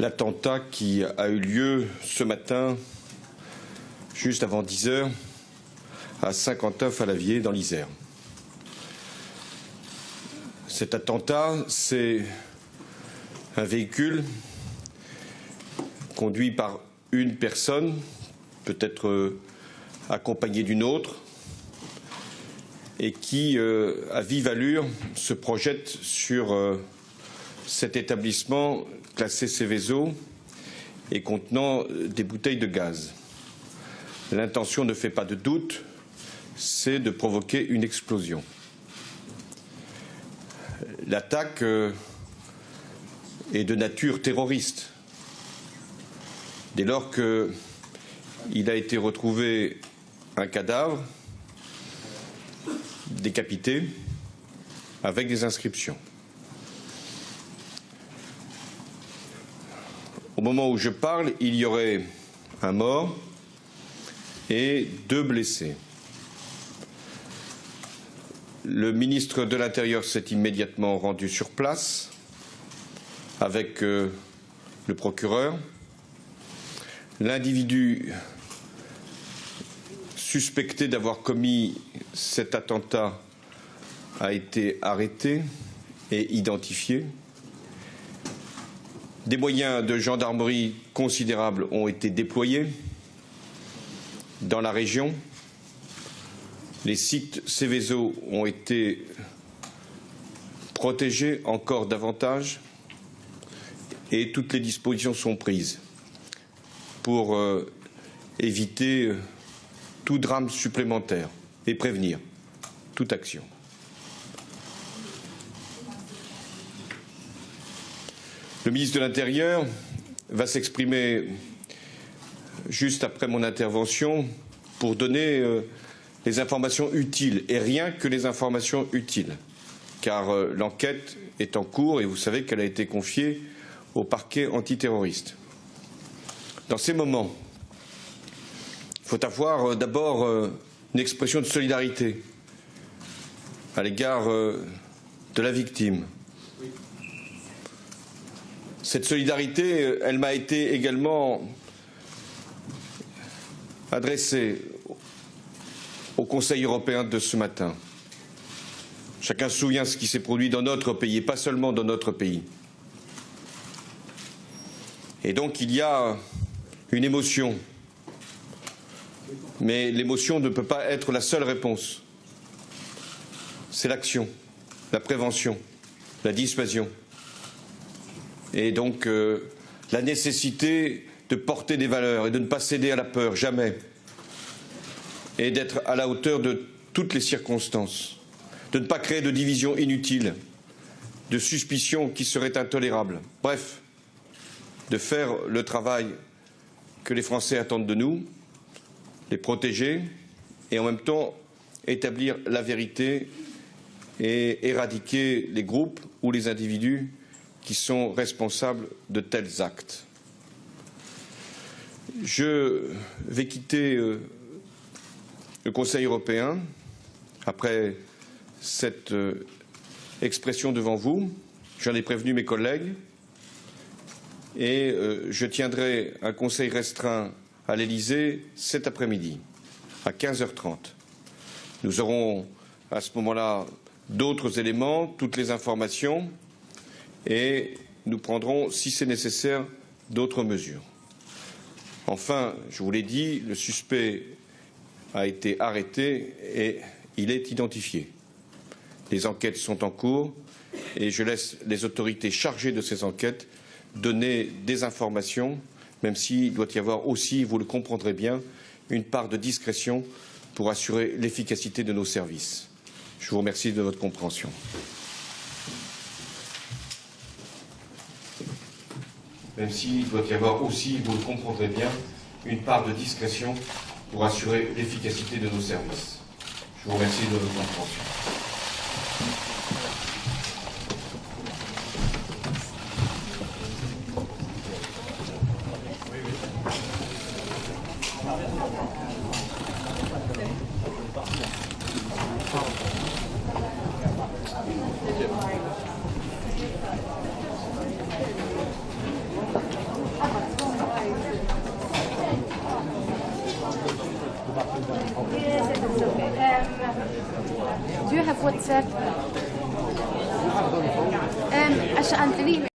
l'attentat qui a eu lieu ce matin, juste avant 10 heures, à Saint-Quentin-Fallavier, dans l'Isère. Cet attentat, c'est un véhicule conduit par une personne, peut-être accompagné d'une autre, et qui, à vive allure, se projette sur cet établissement classé Seveso et contenant des bouteilles de gaz. L'intention ne fait pas de doute, c'est de provoquer une explosion. L'attaque est de nature terroriste. Dès lors qu'il a été retrouvé un cadavre décapité avec des inscriptions. Au moment où je parle, il y aurait un mort et 2 blessés. Le ministre de l'Intérieur s'est immédiatement rendu sur place avec le procureur. L'individu suspecté d'avoir commis cet attentat a été arrêté et identifié. Des moyens de gendarmerie considérables ont été déployés dans la région. Les sites Seveso ont été protégés encore davantage et toutes les dispositions sont prises pour éviter tout drame supplémentaire et prévenir toute action. Le ministre de l'Intérieur va s'exprimer juste après mon intervention pour donner les informations utiles, et rien que les informations utiles, car l'enquête est en cours et vous savez qu'elle a été confiée au parquet antiterroriste. Dans ces moments, il faut avoir d'abord une expression de solidarité à l'égard de la victime. Cette solidarité, elle m'a été également adressée au Conseil européen de ce matin. Chacun se souvient de ce qui s'est produit dans notre pays, et pas seulement dans notre pays. Et donc il y a une émotion. Mais l'émotion ne peut pas être la seule réponse. C'est l'action, la prévention, la dissuasion. Et donc la nécessité de porter des valeurs et de ne pas céder à la peur, jamais. Et d'être à la hauteur de toutes les circonstances. De ne pas créer de divisions inutiles, de suspicions qui seraient intolérables. Bref, de faire le travail que les Français attendent de nous, les protéger et en même temps établir la vérité et éradiquer les groupes ou les individus qui sont responsables de tels actes. Je vais quitter le Conseil européen après cette expression devant vous. J'en ai prévenu mes collègues et je tiendrai un conseil restreint à l'Élysée cet après-midi à 15h30. Nous aurons à ce moment-là d'autres éléments, toutes les informations et nous prendrons, si c'est nécessaire, d'autres mesures. Enfin, je vous l'ai dit, le suspect a été arrêté et il est identifié. Les enquêtes sont en cours et je laisse les autorités chargées de ces enquêtes donner des informations, même s'il doit y avoir aussi, vous le comprendrez bien, une part de discrétion pour assurer l'efficacité de nos services. Je vous remercie de votre compréhension. Même s'il doit y avoir aussi, vous le comprendrez bien, une part de discrétion pour assurer l'efficacité de nos services. Je vous remercie de votre compréhension. Do you have WhatsApp? An email.